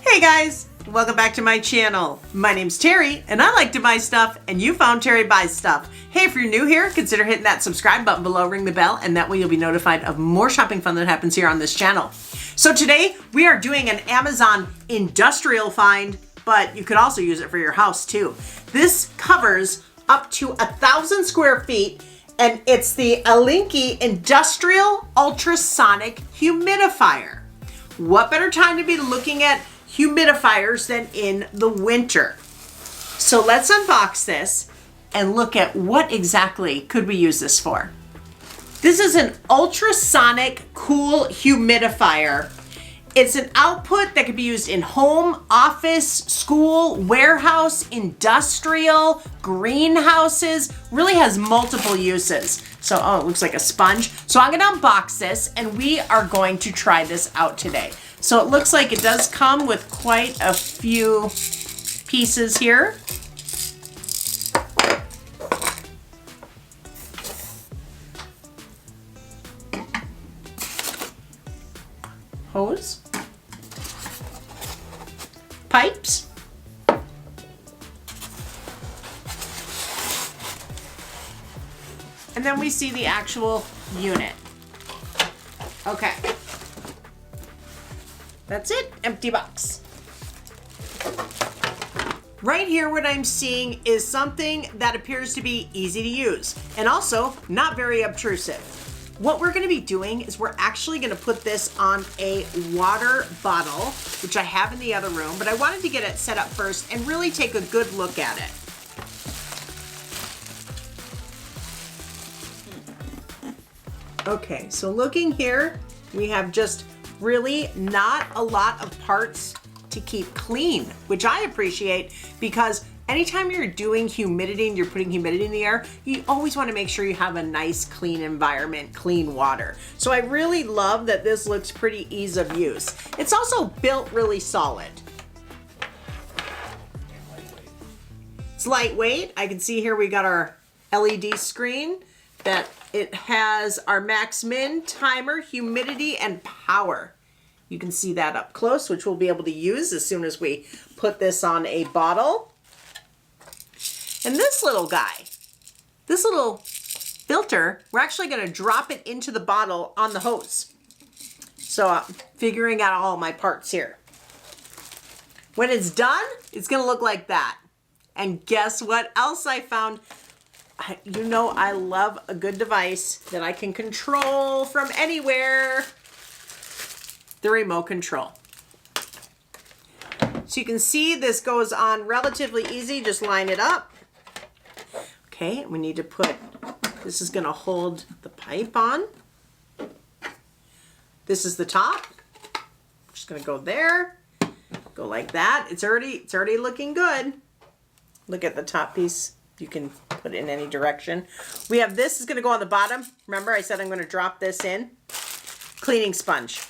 Hey guys, welcome back to my channel. My name's Terry and I like to buy stuff, and you found Terry Buys Stuff. Hey, if you're new here, consider hitting that subscribe button below, ring the bell, and that way you'll be notified of more shopping fun that happens here on this channel. So today we are doing an Amazon industrial find, but you could also use it for your house too. This covers up to 1,000 square feet, and it's the Ailinke Industrial Ultrasonic Humidifier. What better time to be looking at humidifiers than in the winter? So let's unbox this and look at what exactly could we use this for. This is an ultrasonic cool humidifier. It's an output that could be used in home, office, school, warehouse, industrial, greenhouses. Really has multiple uses. So, oh, it looks like a sponge. So I'm gonna unbox this and we are going to try this out today. So it looks like it does come with quite a few pieces here. Hose, pipes, and then we see the actual unit. Okay, that's it, empty box. Right here, what I'm seeing is something that appears to be easy to use and also not very obtrusive. What we're gonna be doing is we're actually gonna put this on a water bottle, which I have in the other room, but I wanted to get it set up first and really take a good look at it. Okay, so looking here, we have just really not a lot of parts to keep clean, which I appreciate because anytime you're doing humidity and you're putting humidity in the air, you always want to make sure you have a nice clean environment, clean water. So I really love that this looks pretty ease of use. It's also built really solid. It's lightweight. I can see here we got our LED screen that it has our max min, timer, humidity, and power. You can see that up close, which we'll be able to use as soon as we put this on a bottle. And this little guy, this little filter, we're actually gonna drop it into the bottle on the hose. So I'm figuring out all my parts here. When it's done, it's gonna look like that. And guess what else I found? You know I love a good device that I can control from anywhere. The remote control. So you can see this goes on relatively easy, just line it up. Okay, we need to put, this is gonna hold the pipe on. This is the top. Just gonna go there, go like that. It's already looking good. Look at the top piece. You can put it in any direction. We have this is gonna go on the bottom. Remember I said I'm gonna drop this in. Cleaning sponge.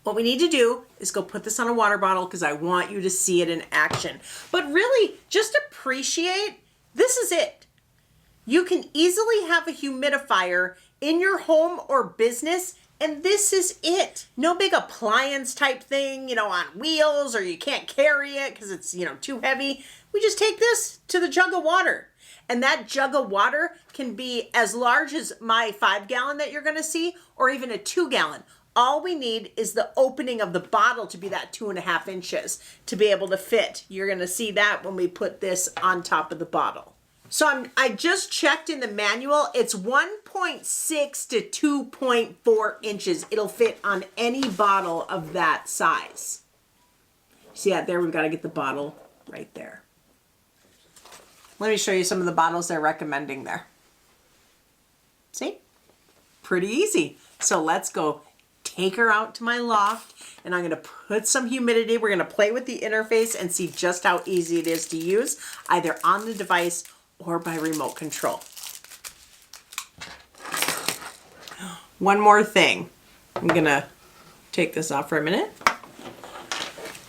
What we need to do is go put this on a water bottle because I want you to see it in action. But really, just appreciate, this is it. You can easily have a humidifier in your home or business, and this is it. No big appliance type thing, you know, on wheels, or you can't carry it because it's, you know, too heavy. We just take this to the jug of water. And that jug of water can be as large as my 5-gallon that you're gonna see, or even a 2-gallon. All we need is the opening of the bottle to be that 2.5 inches to be able to fit. You're gonna see that when we put this on top of the bottle. So I just checked in the manual. It's 1.6 to 2.4 inches. It'll fit on any bottle of that size. See that there? We've got to get the bottle right there. Let me show you some of the bottles they're recommending there. See? Pretty easy. So let's go take her out to my loft and I'm gonna put some humidity. We're gonna play with the interface and see just how easy it is to use, either on the device or by remote control. One more thing. I'm gonna take this off for a minute.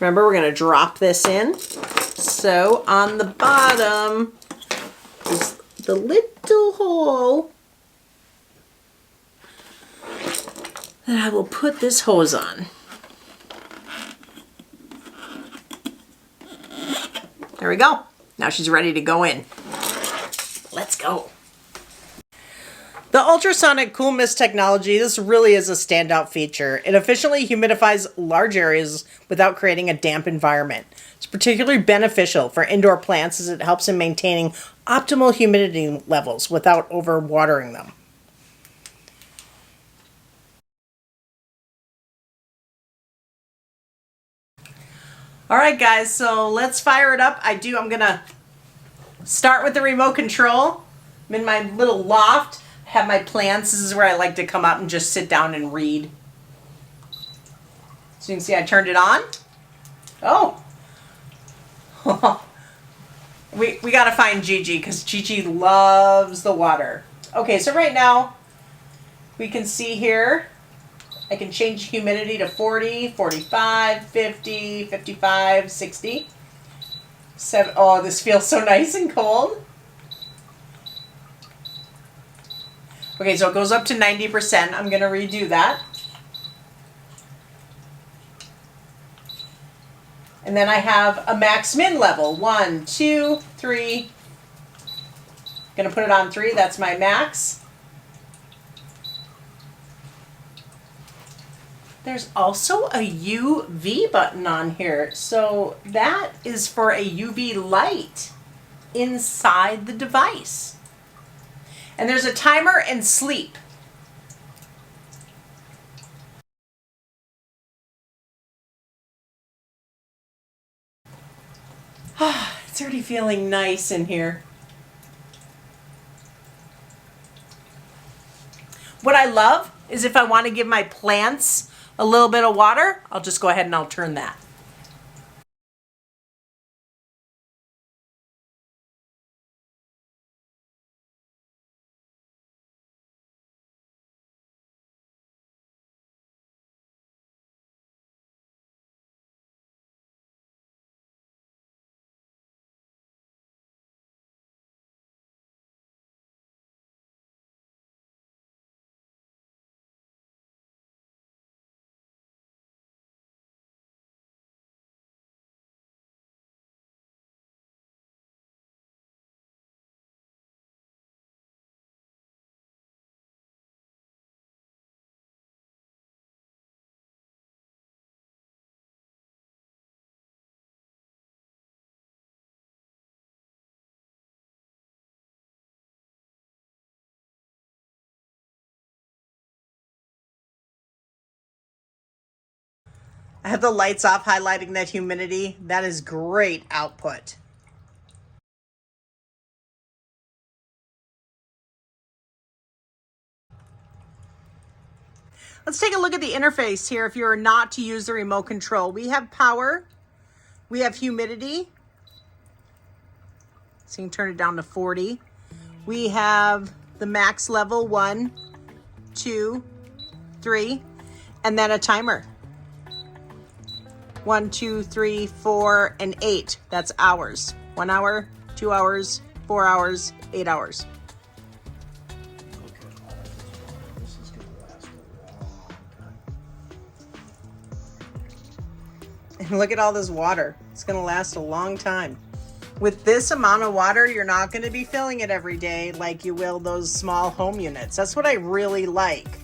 Remember, we're gonna drop this in. So on the bottom is the little hole that I will put this hose on. There we go. Now she's ready to go in. Let's go. The ultrasonic cool mist technology, this really is a standout feature. It efficiently humidifies large areas without creating a damp environment. It's particularly beneficial for indoor plants as it helps in maintaining optimal humidity levels without overwatering them. All right, guys, so let's fire it up. I'm gonna start with the remote control. I'm in my little loft. Have my plants. This is where I like to come up and just sit down and read. So you can see I turned it on. Oh. we got to find Gigi because Gigi loves the water. Okay, so right now we can see here I can change humidity to 40, 45, 50, 55, 60. Oh, this feels so nice and cold. Okay, so it goes up to 90%. I'm going to redo that. And then I have a max min level. 1, 2, 3. Going to put it on 3. That's my max. There's also a UV button on here. So that is for a UV light inside the device. And there's a timer and sleep. It's already feeling nice in here. What I love is if I want to give my plants a little bit of water, I'll just go ahead and I'll turn that. I have the lights off highlighting that humidity. That is great output. Let's take a look at the interface here if you're not to use the remote control. We have power, we have humidity, so you can turn it down to 40. We have the max level 1, 2, 3, and then a timer. 1, 2, 3, 4, and 8. That's hours. 1 hour, 2 hours, 4 hours, 8 hours. And look at all this water. It's going to last a long time. With this amount of water, you're not going to be filling it every day like you will those small home units. That's what I really like.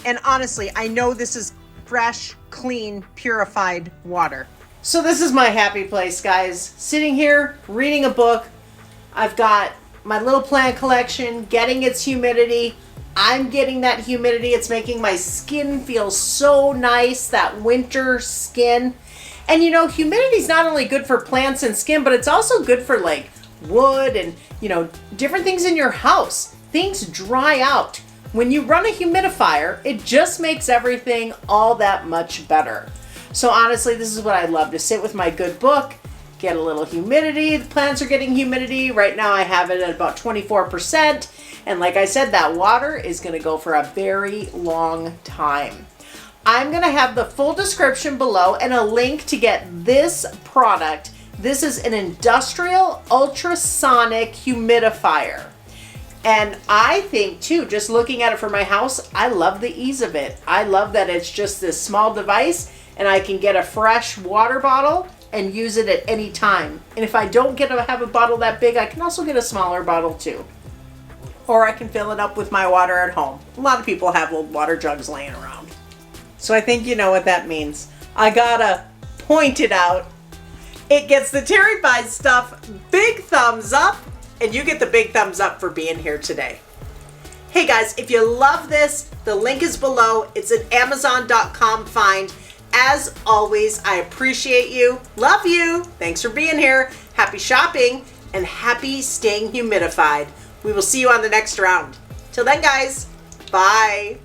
And honestly, I know this is fresh, clean, purified water. So this is my happy place, guys. Sitting here, reading a book. I've got my little plant collection, getting its humidity. I'm getting that humidity. It's making my skin feel so nice, that winter skin. And you know, humidity is not only good for plants and skin, but it's also good for like wood and, you know, different things in your house. Things dry out. When you run a humidifier, it just makes everything all that much better. So honestly, this is what I love, to sit with my good book, get a little humidity. The plants are getting humidity. Right now I have it at about 24%. And like I said, that water is gonna go for a very long time. I'm gonna have the full description below and a link to get this product. This is an industrial ultrasonic humidifier. And I think too, just looking at it for my house, I love the ease of it. I love that it's just this small device and I can get a fresh water bottle and use it at any time. And if I don't get to have a bottle that big, I can also get a smaller bottle too. Or I can fill it up with my water at home. A lot of people have old water jugs laying around. So I think you know what that means. I gotta point it out. It gets the Terrified stuff big thumbs up, and you get the big thumbs up for being here today. Hey guys, if you love this, the link is below. It's an Amazon.com find. As always, I appreciate you. Love you. Thanks for being here. Happy shopping and happy staying humidified. We will see you on the next round. Till then, guys, bye.